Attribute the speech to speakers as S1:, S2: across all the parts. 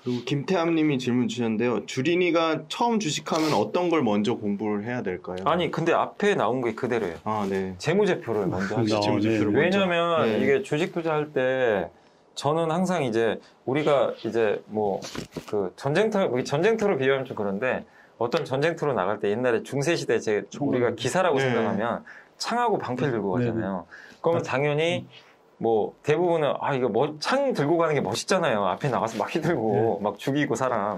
S1: 그리고 김태함님이 질문 주셨는데요. 주린이가 처음 주식하면 어떤 걸 먼저 공부를 해야 될까요?
S2: 아니 근데 앞에 나온 게 그대로예요.
S1: 아, 네.
S2: 재무제표를 먼저 하시죠.
S1: 재무제표를 먼저.
S2: 왜냐면
S1: 네.
S2: 이게 주식 투자할 때 저는 항상 이제 우리가 이제 뭐 그 전쟁터로 비유하면 좀 그런데 어떤 전쟁터로 나갈 때 옛날에 중세시대 우리가 기사라고
S1: 네.
S2: 생각하면 창하고 방패를 들고
S3: 네.
S2: 가잖아요. 그러면 당연히 뭐 대부분은 이거 창 들고 가는 게 멋있잖아요. 앞에 나가서 막 휘들고 막 죽이고 사람.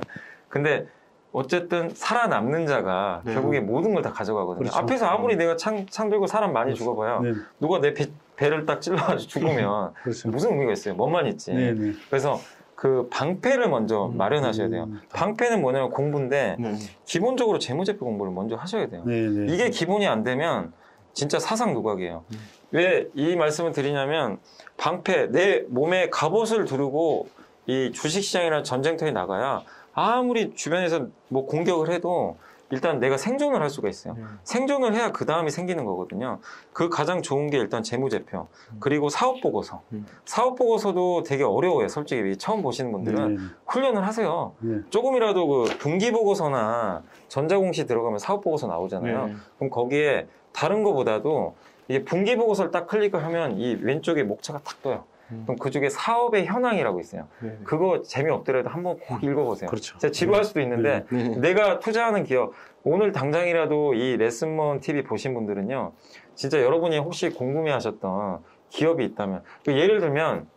S2: 근데 어쨌든 살아남는 자가
S1: 네.
S2: 결국에 모든 걸 다 가져가거든요.
S3: 그렇죠.
S2: 앞에서 아무리 내가 창 들고 사람 많이 죽어봐요.
S3: 네.
S2: 누가 내 배를 딱 찔러가지고 죽으면
S3: 그렇죠.
S2: 무슨 의미가 있어요? 뭔만 있지.
S3: 네, 네.
S2: 그래서 그 방패를 먼저 마련하셔야 돼요. 방패는 뭐냐면 공부인데
S1: 네.
S2: 기본적으로 재무제표 공부를 먼저 하셔야 돼요.
S3: 네, 네.
S2: 이게 기본이 안 되면 진짜 사상 누각이에요. 왜 이 말씀을 드리냐면 방패, 내 몸에 갑옷을 두르고 이 주식시장이나 전쟁터에 나가야 아무리 주변에서 뭐 공격을 해도 일단 내가 생존을 할 수가 있어요. 생존을 해야 그 다음이 생기는 거거든요. 그 가장 좋은 게 일단 재무제표, 그리고 사업보고서. 사업보고서도 되게 어려워요. 솔직히 처음 보시는 분들은 훈련을 하세요. 조금이라도 그 분기보고서나 전자공시 들어가면 사업보고서 나오잖아요. 그럼 거기에 다른 거보다도 이게 분기보고서를 딱 클릭을 하면 이 왼쪽에 목차가 탁 떠요. 그럼 그중에 사업의 현황이라고 있어요. 그거 재미없더라도 한번 꼭 읽어보세요.
S3: 그렇죠.
S2: 제가 지루할 수도 있는데 내가 투자하는 기업, 오늘 당장이라도 이 레슨먼 TV 보신 분들은요, 진짜 여러분이 혹시 궁금해하셨던 기업이 있다면, 예를 들면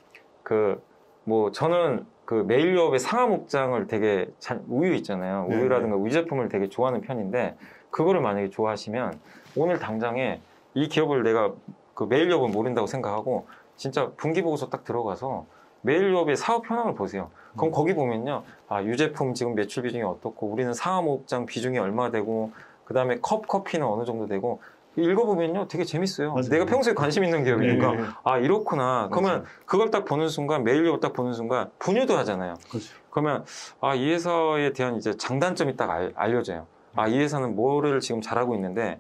S2: 저는 그 메일유업의 상하 목장을 되게 우유 있잖아요. 우유라든가 우유 제품을 되게 좋아하는 편인데 그거를 만약에 좋아하시면 오늘 당장에 이 기업을 내가 그 메일유업을 모른다고 생각하고 진짜 분기보고서 딱 들어가서 메일유업의 사업 현황을 보세요. 그럼 거기 보면요, 유제품 지금 매출 비중이 어떻고, 우리는 상하 목장 비중이 얼마 되고, 그 다음에 커피는 어느 정도 되고, 읽어보면요, 되게 재밌어요.
S3: 맞아요.
S2: 내가 평소에 관심 있는 기업이니까, 이렇구나. 그러면 그걸 딱 보는 순간, 메일유업 딱 보는 순간, 분유도 하잖아요.
S3: 그렇죠.
S2: 그러면, 이 회사에 대한 이제 장단점이 딱 알려져요. 이 회사는 뭐를 지금 잘하고 있는데,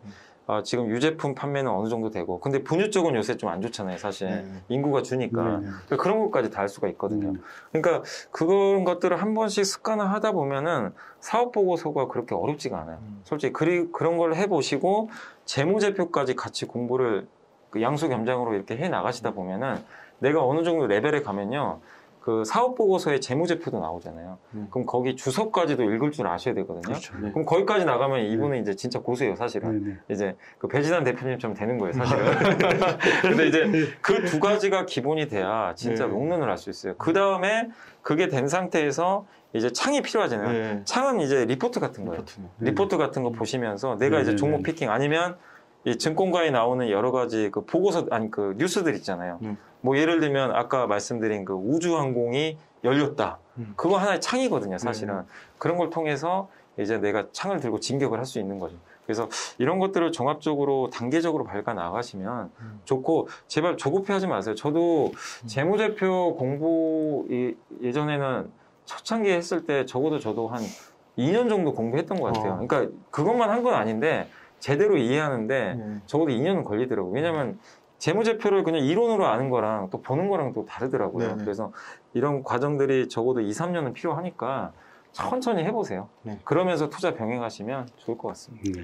S2: 지금 유제품 판매는 어느 정도 되고, 근데 분유 쪽은 요새 좀 안 좋잖아요, 사실. 인구가 주니까. 그런 것까지 다 할 수가 있거든요. 그러니까 그런 것들을 한 번씩 습관화 하다 보면은 사업보고서가 그렇게 어렵지가 않아요. 솔직히 그런 걸 해보시고 재무제표까지 같이 공부를 그 양수겸장으로 이렇게 해 나가시다 보면은 내가 어느 정도 레벨에 가면요, 그 사업보고서에 재무제표도 나오잖아요. 그럼 거기 주석까지도 읽을 줄 아셔야 되거든요.
S3: 그렇죠.
S2: 그럼 거기까지 나가면 이분은 이제 진짜 고수예요, 사실은. 이제 그 배지단 대표님처럼 되는 거예요, 사실은. 근데 이제 그 두 가지가 기본이 돼야 진짜 롱런을 할 수 있어요. 그 다음에 그게 된 상태에서 이제 창이 필요하잖아요. 창은 이제 리포트 같은 거예요. 리포트 같은 거 보시면서 내가 이제 종목 피킹 아니면 이 증권가에 나오는 여러 가지 그 보고서, 그 뉴스들 있잖아요. 뭐 예를 들면 아까 말씀드린 그 우주항공이 열렸다. 그거 하나의 창이거든요, 사실은. 그런 걸 통해서 이제 내가 창을 들고 진격을 할 수 있는 거죠. 그래서 이런 것들을 종합적으로 단계적으로 밟아 나가시면 좋고, 제발 조급해하지 마세요. 저도 재무제표 공부 예전에는 초창기 했을 때 적어도 저도 한 2년 정도 공부했던 것 같아요. 그러니까 그것만 한 건 아닌데 제대로 이해하는데 적어도 2년은 걸리더라고요. 왜냐면 재무제표를 그냥 이론으로 아는 거랑 또 보는 거랑 또 다르더라고요. 그래서 이런 과정들이 적어도 2, 3년은 필요하니까 천천히 해보세요. 그러면서 투자 병행하시면 좋을 것 같습니다.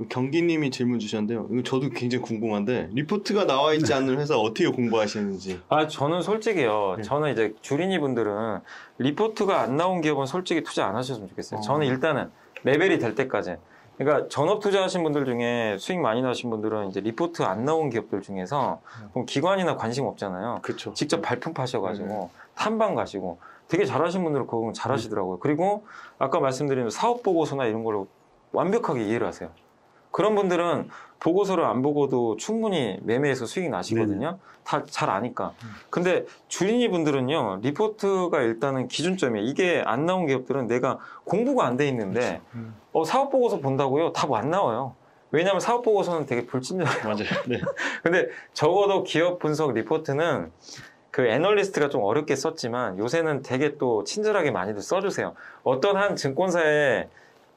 S1: 경기님이 질문 주셨는데요. 이거 저도 굉장히 궁금한데, 리포트가 나와 있지 않는 회사 어떻게 공부하시는지.
S2: 저는 솔직히요. 저는 이제 주린이 분들은 리포트가 안 나온 기업은 솔직히 투자 안 하셨으면 좋겠어요. 저는 일단은 레벨이 될 때까지. 그러니까 전업 투자하신 분들 중에 수익 많이 나신 분들은 이제 리포트 안 나온 기업들 중에서 그럼 기관이나 관심 없잖아요.
S1: 그쵸.
S2: 직접 발품 파셔가지고 탐방 가시고 되게 잘하신 분들은 그거 잘하시더라고요. 그리고 아까 말씀드린 사업 보고서나 이런 걸로 완벽하게 이해를 하세요. 그런 분들은 보고서를 안 보고도 충분히 매매해서 수익이 나시거든요. 다 잘 아니까. 근데 주린이 분들은요, 리포트가 일단은 기준점이에요. 이게 안 나온 기업들은 내가 공부가 안 돼 있는데, 사업 보고서 본다고요? 답 안 나와요. 왜냐하면 사업 보고서는 되게 불친절해요.
S1: 맞아요.
S2: 근데 적어도 기업 분석 리포트는 그 애널리스트가 좀 어렵게 썼지만 요새는 되게 또 친절하게 많이들 써주세요. 어떤 한 증권사의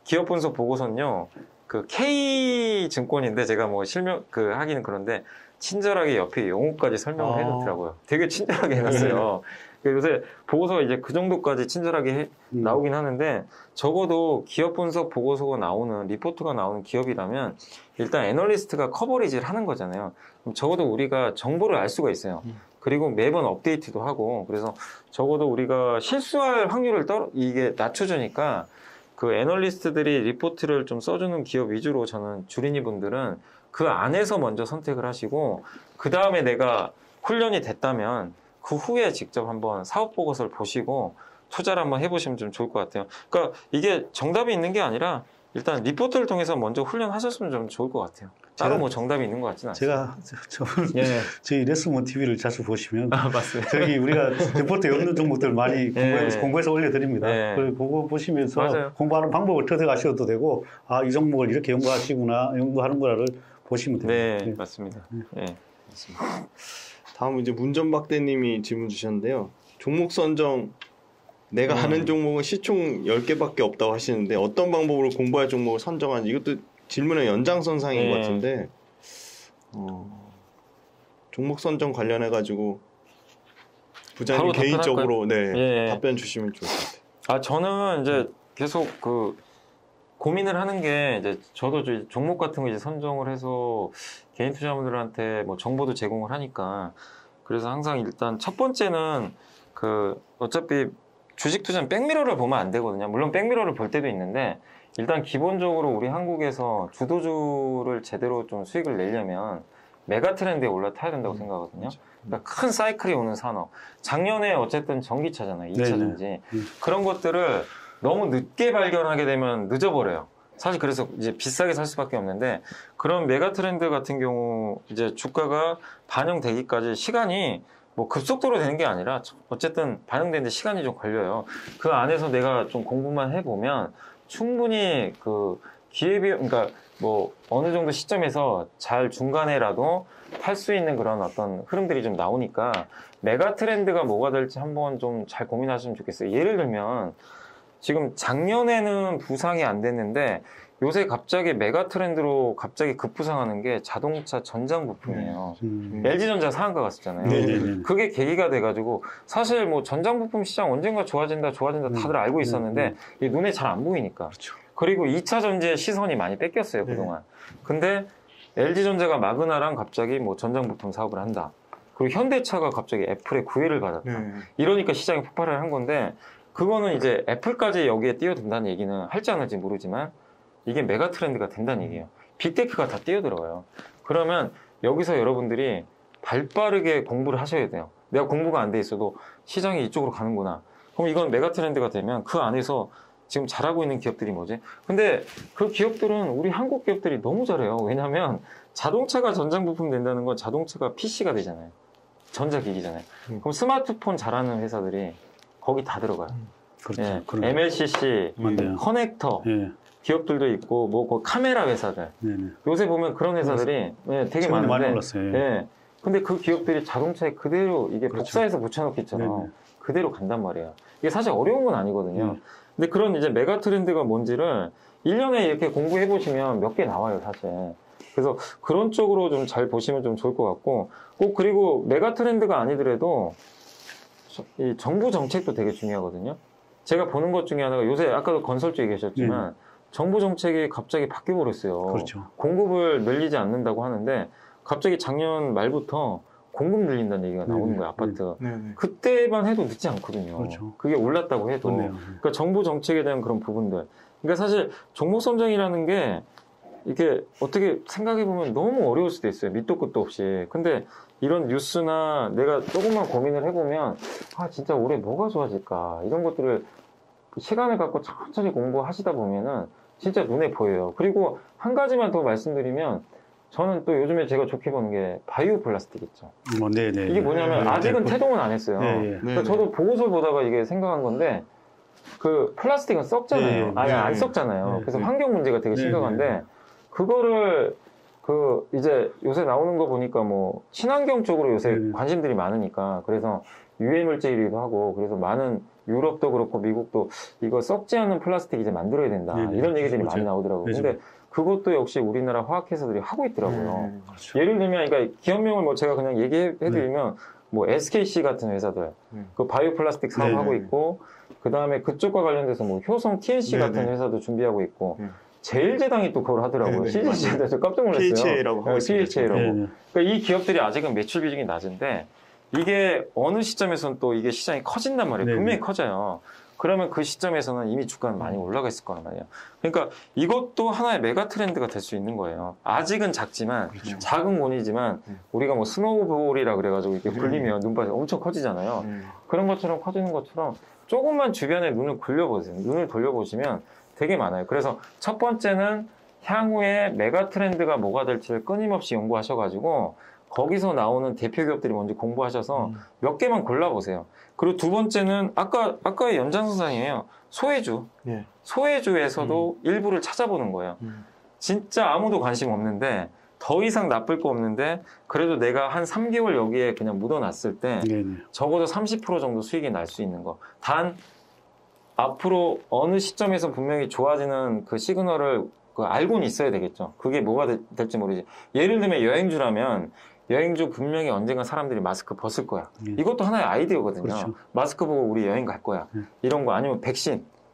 S2: 기업 분석 보고서는요, 그 K증권인데 제가 뭐 하기는 그런데 친절하게 옆에 용어까지 설명을 해놓더라고요. 되게 친절하게 해놨어요. 요새 보고서가 이제 그 정도까지 친절하게 나오긴 하는데 적어도 기업 분석 보고서가 나오는 리포트가 나오는 기업이라면 일단 애널리스트가 커버리지를 하는 거잖아요. 그럼 적어도 우리가 정보를 알 수가 있어요. 그리고 매번 업데이트도 하고 그래서 적어도 우리가 실수할 확률을 이게 낮춰주니까 그 애널리스트들이 리포트를 좀 써주는 기업 위주로 저는 주린이 분들은 그 안에서 먼저 선택을 하시고 그 다음에 내가 훈련이 됐다면 그 후에 직접 한번 사업 보고서를 보시고 투자를 한번 해보시면 좀 좋을 것 같아요. 그러니까 이게 정답이 있는 게 아니라 일단 리포트를 통해서 먼저 훈련하셨으면 좀 좋을 것 같아요. 따로 뭐 정답이 있는 것 같지는 않습니다.
S3: 저희 레슨몬 TV를 자주 보시면
S2: 맞습니다.
S3: 저기 우리가 리포트에 없는 종목들 많이 공부해서 올려드립니다. 그거 보시면서 맞아요. 공부하는 방법을 터득하셔도 되고 이 종목을 이렇게 연구하는구나를 보시면 됩니다.
S2: 네, 맞습니다. 맞습니다.
S1: 다음 이제 문전박대님이 질문 주셨는데요. 종목 선정 내가 아는 종목은 시총 10개밖에 없다고 하시는데 어떤 방법으로 공부할 종목을 선정하는지 이것도 질문의 연장선상인 것 같은데 종목 선정 관련해 가지고 부장님 개인적으로 답변 주시면 좋을 것 같아요.
S2: 저는 이제 계속 그 고민을 하는 게 이제 저도 종목 같은 거 이제 선정을 해서 개인 투자자분들한테 뭐 정보도 제공을 하니까 그래서 항상 일단 첫 번째는 그 어차피 주식 투자는 백미러를 보면 안 되거든요. 물론 백미러를 볼 때도 있는데 일단 기본적으로 우리 한국에서 주도주를 제대로 좀 수익을 내려면 메가 트렌드에 올라타야 된다고 생각하거든요. 그러니까 큰 사이클이 오는 산업. 작년에 어쨌든 전기차잖아요. 2차전지. 그런 것들을 너무 늦게 발견하게 되면 늦어버려요. 사실 그래서 이제 비싸게 살 수밖에 없는데 그런 메가 트렌드 같은 경우 이제 주가가 반영되기까지 시간이 뭐 급속도로 되는 게 아니라 어쨌든 반영되는데 시간이 좀 걸려요. 그 안에서 내가 좀 공부만 해보면 충분히 그 기회비용, 그러니까 뭐 어느 정도 시점에서 잘 중간에라도 탈 수 있는 그런 어떤 흐름들이 좀 나오니까 메가 트렌드가 뭐가 될지 한번 좀 잘 고민하시면 좋겠어요. 예를 들면 지금 작년에는 부상이 안 됐는데 요새 갑자기 메가 트렌드로 갑자기 급부상하는 게 자동차 전장 부품이에요. LG전자 상한가 갔었잖아요. 그게 계기가 돼가지고 사실 뭐 전장 부품 시장 언젠가 좋아진다 다들 알고 있었는데 이게 눈에 잘 안 보이니까.
S3: 그렇죠.
S2: 그리고 2차 전지의 시선이 많이 뺏겼어요 그동안. 근데 LG전자가 마그나랑 갑자기 뭐 전장 부품 사업을 한다. 그리고 현대차가 갑자기 애플의 구애를 받았다. 이러니까 시장이 폭발을 한 건데 그거는 이제 애플까지 여기에 뛰어든다는 얘기는 할지 안 할지 모르지만 이게 메가 트렌드가 된다는 얘기예요. 빅테크가 다 뛰어들어가요. 그러면 여기서 여러분들이 발빠르게 공부를 하셔야 돼요. 내가 공부가 안 돼 있어도 시장이 이쪽으로 가는구나. 그럼 이건 메가 트렌드가 되면 그 안에서 지금 잘하고 있는 기업들이 뭐지? 근데 그 기업들은 우리 한국 기업들이 너무 잘해요. 왜냐하면 자동차가 전장 부품 된다는 건 자동차가 PC가 되잖아요. 전자기기잖아요. 그럼 스마트폰 잘하는 회사들이 거기 다 들어가요.
S3: 그렇죠.
S2: MLCC, 커넥터 기업들도 있고 뭐 카메라 회사들. 요새 보면 그런 회사들이 되게 많은데 근데 그 기업들이 자동차에 그대로 이게 복사해서 붙여넣기처럼 그대로 간단 말이에요. 이게 사실 어려운 건 아니거든요. 근데 그런 이제 메가 트렌드가 뭔지를 1년에 이렇게 공부해 보시면 몇 개 나와요, 사실. 그래서 그런 쪽으로 좀 잘 보시면 좀 좋을 것 같고, 꼭 그리고 메가 트렌드가 아니더라도 이 정부 정책도 되게 중요하거든요. 제가 보는 것 중에 하나가 요새 아까도 건설주 얘기하셨지만 정부 정책이 갑자기 바뀌어 버렸어요.
S3: 그렇죠.
S2: 공급을 늘리지 않는다고 하는데 갑자기 작년 말부터 공급 늘린다는 얘기가 나오는 거예요, 아파트. 그때만 해도 늦지 않거든요.
S3: 그렇죠.
S2: 그게 올랐다고 해도. 그러니까 정부 정책에 대한 그런 부분들. 그러니까 사실 종목 선정이라는 게 이게 어떻게 생각해보면 너무 어려울 수도 있어요. 밑도 끝도 없이. 근데 이런 뉴스나 내가 조금만 고민을 해보면 진짜 올해 뭐가 좋아질까 이런 것들을 시간을 갖고 천천히 공부하시다 보면은 진짜 눈에 보여요. 그리고 한 가지만 더 말씀드리면 저는 또 요즘에 제가 좋게 보는 게 바이오 플라스틱 있죠. 이게 뭐냐면 아직은 태동은 안 했어요. 그러니까 저도 보고서를 보다가 이게 생각한 건데 그 플라스틱은 썩잖아요. 안 썩잖아요. 그래서 환경 문제가 되게 심각한데 그거를 이제 요새 나오는 거 보니까 뭐 친환경 쪽으로 요새 관심들이 많으니까 그래서 유해 물질이기도 하고 그래서 많은 유럽도 그렇고 미국도 이거 썩지 않는 플라스틱 이제 만들어야 된다 이런 얘기들이 많이 나오더라고요. 근데 그것도 역시 우리나라 화학회사들이 하고 있더라고요.
S3: 그렇죠.
S2: 예를 들면, 그러니까 기업명을 뭐 제가 그냥 얘기해드리면, 뭐 SKC 같은 회사들, 그 바이오플라스틱 사업하고 있고, 그 다음에 그쪽과 관련돼서 뭐 효성 TNC 같은 회사도 준비하고 있고, 제일제당이 또 그걸 하더라고요. CGC에 대해서 깜짝 놀랐어요.
S1: PHA라고 하고 있습니다.
S2: PHA라고. 그러니까 이 기업들이 아직은 매출 비중이 낮은데, 이게 어느 시점에서는 또 이게 시장이 커진단 말이에요. 분명히 커져요. 그러면 그 시점에서는 이미 주가는 많이 올라가 있을 거란 말이에요. 그러니까 이것도 하나의 메가 트렌드가 될 수 있는 거예요. 아직은 작지만, 그렇죠. 작은 원이지만, 우리가 뭐 스노우볼이라 그래가지고 이렇게 굴리면 눈밭이 엄청 커지잖아요. 그런 것처럼 커지는 것처럼 조금만 주변에 눈을 굴려보세요. 눈을 돌려보시면 되게 많아요. 그래서 첫 번째는 향후에 메가 트렌드가 뭐가 될지를 끊임없이 연구하셔가지고, 거기서 나오는 대표 기업들이 먼저 공부하셔서 몇 개만 골라보세요. 그리고 두 번째는 아까의 연장선상이에요. 소외주. 소외주에서도 일부를 찾아보는 거예요. 진짜 아무도 관심 없는데 더 이상 나쁠 거 없는데 그래도 내가 한 3개월 여기에 그냥 묻어놨을 때 적어도 30% 정도 수익이 날 수 있는 거. 단 앞으로 어느 시점에서 분명히 좋아지는 그 시그널을 알고는 있어야 되겠죠. 그게 뭐가 될지 모르지. 예를 들면 여행주라면 여행주 분명히 언젠가 사람들이 마스크 벗을 거야. 이것도 하나의 아이디어거든요. 그렇죠. 마스크 보고 우리 여행 갈 거야. 이런 거. 아니면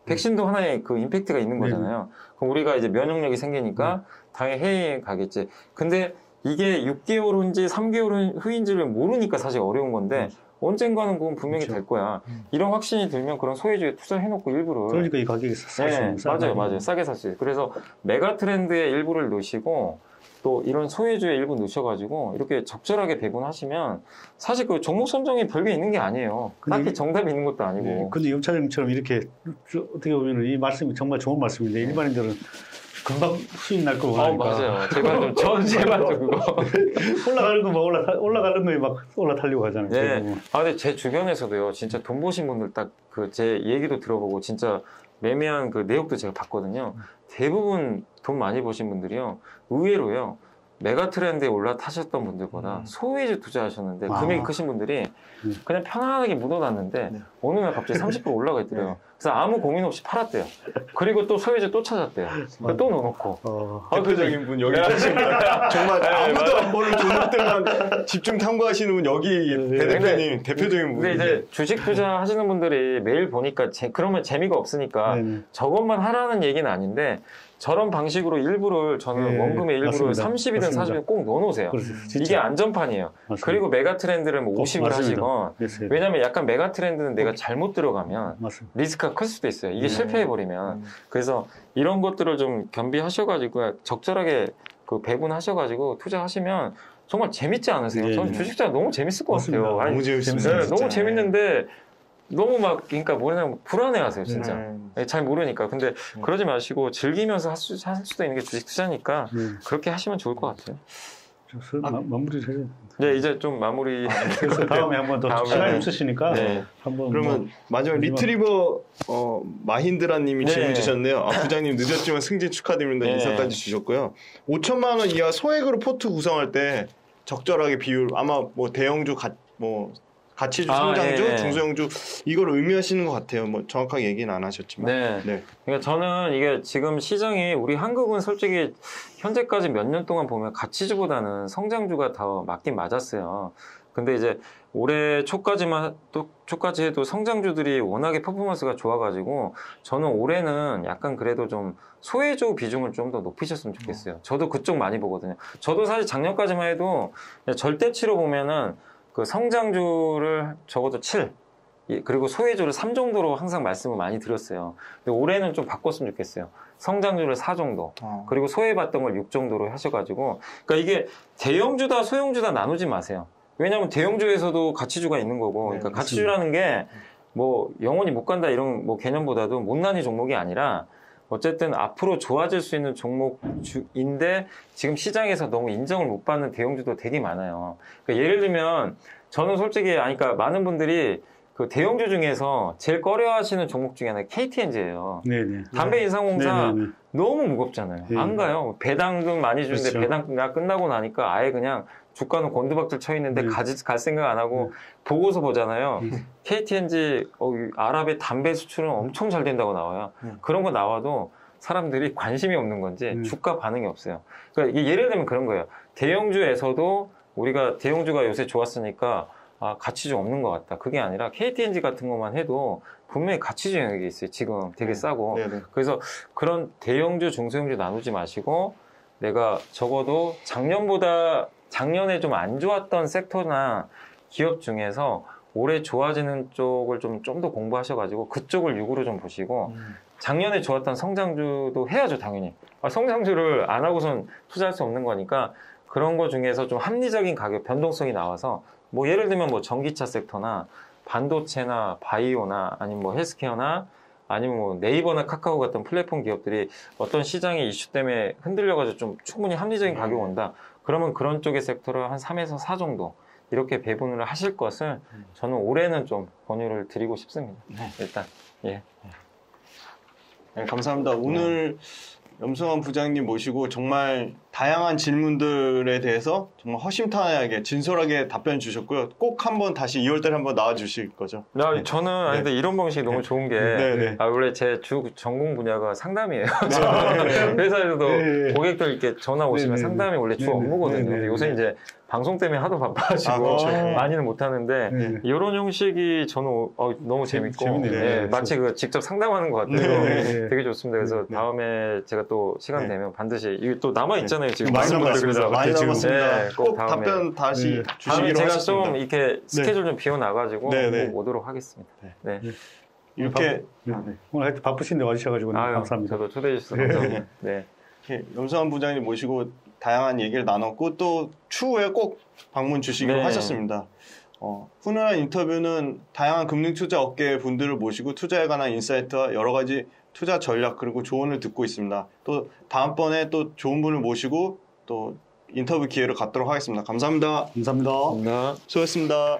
S2: 백신도 하나의 그 임팩트가 있는 거잖아요. 그럼 우리가 이제 면역력이 생기니까 당연히 해외에 가겠지. 근데 이게 6개월인지 3개월 후인지를 모르니까 사실 어려운 건데 언젠가는 그건 분명히 될 거야. 이런 확신이 들면 그런 소외주에 투자해놓고 일부를.
S3: 그러니까 이 가격이 쌀 수 있는
S2: 맞아요. 싸게 살 수 있어요. 그래서 메가 트렌드의 일부를 놓으시고 또 이런 소외주의 일부 넣으셔가지고 이렇게 적절하게 배분하시면 사실 그 종목 선정이 별게 있는 게 아니에요. 딱히 정답이 있는 것도 아니고.
S3: 근데 염차장님처럼 이렇게 어떻게 보면 이 말씀이 정말 좋은 말씀인데 일반인들은 금방 수익 날 거고 하니까.
S2: 맞아요. 제발 좀 그거.
S3: 올라가는 거 막 올라가는 거에 막 올라타려고 하잖아요.
S2: 네. 근데 제 주변에서도요, 진짜 돈 버신 분들 딱 그 제 얘기도 들어보고 진짜 매매한 그 내역도 제가 봤거든요. 대부분 돈 많이 버신 분들이요, 의외로요, 메가 트렌드에 올라타셨던 분들보다 소외주 투자하셨는데 금액이 크신 분들이 그냥 편안하게 묻어놨는데 어느 날 갑자기 30% 올라가 있더래요. 그래서 아무 고민 없이 팔았대요. 그리고 또 소외주 또 찾았대요. 또 넣어놓고.
S1: 대표적인 분 여기 계십니다. 정말 아무도 안 보는 종목들만 집중 탐구하시는 분 여기 배 대표님 대표적인 분.
S2: 근데 이제 주식 투자 하시는 분들이 매일 보니까 그러면 재미가 없으니까 저것만 하라는 얘기는 아닌데 저런 방식으로 일부를 저는 원금의 일부를 30이든 40이든 꼭 넣어놓으세요. 이게 안전판이에요. 맞습니다. 그리고 메가 트렌드를 뭐 50을 하시건 왜냐면 약간 메가 트렌드는 내가 잘못 들어가면 리스크가 클 수도 있어요. 이게 실패해버리면. 그래서 이런 것들을 좀 겸비하셔가지고 적절하게 그 배분하셔가지고 투자하시면 정말 재밌지 않으세요? 저는 주식 투자 너무 재밌을 것 같아요.
S1: 너무 재밌습니다.
S2: 네, 너무 재밌는데 너무 막 그러니까 뭐냐면 불안해하세요 진짜. 잘 모르니까. 근데 그러지 마시고 즐기면서 할 수도 있는 게 주식 투자니까 그렇게 하시면 좋을 것 같아요.
S3: 마무리를 해야 돼요.
S2: 네, 이제 좀 마무리.
S3: 그래서 다음에 한번 더 시간이 없으시니까 한번.
S1: 그러면 마지막 리트리버 마힌드라님이 질문 주셨네요. 부장님 늦었지만 승진 축하드립니다. 인사까지 주셨고요. 5천만 원 이하 소액으로 포트 구성할 때 적절하게 비율, 아마 뭐 대형주 가치주, 성장주, 중소형주 이걸 의미하시는 것 같아요. 뭐 정확하게 얘기는 안 하셨지만.
S2: 그러니까 저는 이게 지금 시장이 우리 한국은 솔직히 현재까지 몇 년 동안 보면 가치주보다는 성장주가 더 맞긴 맞았어요. 근데 이제 올해 초까지 해도 성장주들이 워낙에 퍼포먼스가 좋아가지고 저는 올해는 약간 그래도 좀 소외주 비중을 좀 더 높이셨으면 좋겠어요. 저도 그쪽 많이 보거든요. 저도 사실 작년까지만 해도 절대치로 보면은 그 성장주를 적어도 7, 그리고 소외주를 3 정도로 항상 말씀을 많이 드렸어요. 근데 올해는 좀 바꿨으면 좋겠어요. 성장주를 4 정도, 그리고 소외받던 걸 6 정도로 하셔가지고, 그러니까 이게 대형주다 소형주다 나누지 마세요. 왜냐하면 대형주에서도 가치주가 있는 거고, 그러니까 가치주라는 게 뭐 영원히 못 간다 이런 뭐 개념보다도 못난이 종목이 아니라 어쨌든 앞으로 좋아질 수 있는 종목인데 지금 시장에서 너무 인정을 못 받는 대형주도 되게 많아요. 그러니까 예를 들면 저는 솔직히 그러니까 많은 분들이 그 대형주 중에서 제일 꺼려하시는 종목 중에 하나가 KTNG예요. 담배 인상공사 너무 무겁잖아요. 안 가요. 배당금 많이 주는데 배당 끝나고 나니까 아예 그냥 주가는 곤두박질 쳐 있는데 갈 생각 안 하고 보고서 보잖아요. KTNG 아랍의 담배 수출은 엄청 잘 된다고 나와요. 그런 거 나와도 사람들이 관심이 없는 건지 주가 반응이 없어요. 그러니까 이게 예를 들면 그런 거예요. 대형주에서도 우리가 대형주가 요새 좋았으니까 가치 좀 없는 것 같다. 그게 아니라 KTNG 같은 것만 해도 분명히 가치주 영역이 있어요. 지금 되게 싸고.
S1: 네네.
S2: 그래서 그런 대형주, 중소형주 나누지 마시고 내가 적어도 작년에 좀 안 좋았던 섹터나 기업 중에서 올해 좋아지는 쪽을 좀 더 공부하셔가지고 그쪽을 유구로 좀 보시고 작년에 좋았던 성장주도 해야죠, 당연히. 성장주를 안 하고선 투자할 수 없는 거니까 그런 거 중에서 좀 합리적인 가격 변동성이 나와서 뭐 예를 들면 뭐 전기차 섹터나 반도체나 바이오나 아니면 뭐 헬스케어나 아니면 뭐 네이버나 카카오 같은 플랫폼 기업들이 어떤 시장의 이슈 때문에 흔들려가지고 좀 충분히 합리적인 가격 온다. 그러면 그런 쪽의 섹터를 한 3에서 4 정도 이렇게 배분을 하실 것을 저는 올해는 좀 권유를 드리고 싶습니다. 일단 예.
S1: 네, 감사합니다. 오늘 염승환 부장님 모시고 정말 다양한 질문들에 대해서 정말 허심탄회하게 진솔하게 답변 주셨고요. 꼭 한번 다시 2월달에 한번 나와 주실 거죠?
S2: 네. 저는 근데 이런 방식이 너무 좋은 게 원래 제 주 전공 분야가 상담이에요. 회사에서도 고객들 이렇게 전화 오시면 상담이 원래 주 업무거든요. 근데 요새 이제 방송 때문에 하도 바빠가지고
S1: 그렇죠.
S2: 많이는 못하는데 이런 형식이 저는 너무 재밌고 마치 그 직접 상담하는 것 같아요. 되게 좋습니다. 그래서 다음에 제가 또 시간 되면 반드시 이게 또 남아 있잖아요. 지금
S1: 많이 남았습니다. 많이 남았습니다. 꼭
S2: 다음에,
S1: 답변 다시 주시기로
S2: 제가
S1: 하셨습니다.
S2: 좀 이렇게 스케줄 좀 비워놔가지고 꼭 오도록 하겠습니다.
S1: 이렇게
S3: 오늘 하여튼 바쁘신데 와주셔가지고 감사합니다.
S2: 저도 초대해 주셔서 감사합니다.
S1: 염승환 부장님 모시고 다양한 얘기를 나눴고 또 추후에 꼭 방문 주시기로 하셨습니다. 훈훈한 인터뷰는 다양한 금융투자 업계 분들을 모시고 투자에 관한 인사이트와 여러 가지 투자 전략 그리고 조언을 듣고 있습니다. 또 다음번에 또 좋은 분을 모시고 또 인터뷰 기회를 갖도록 하겠습니다. 감사합니다.
S3: 감사합니다.
S1: 수고했습니다.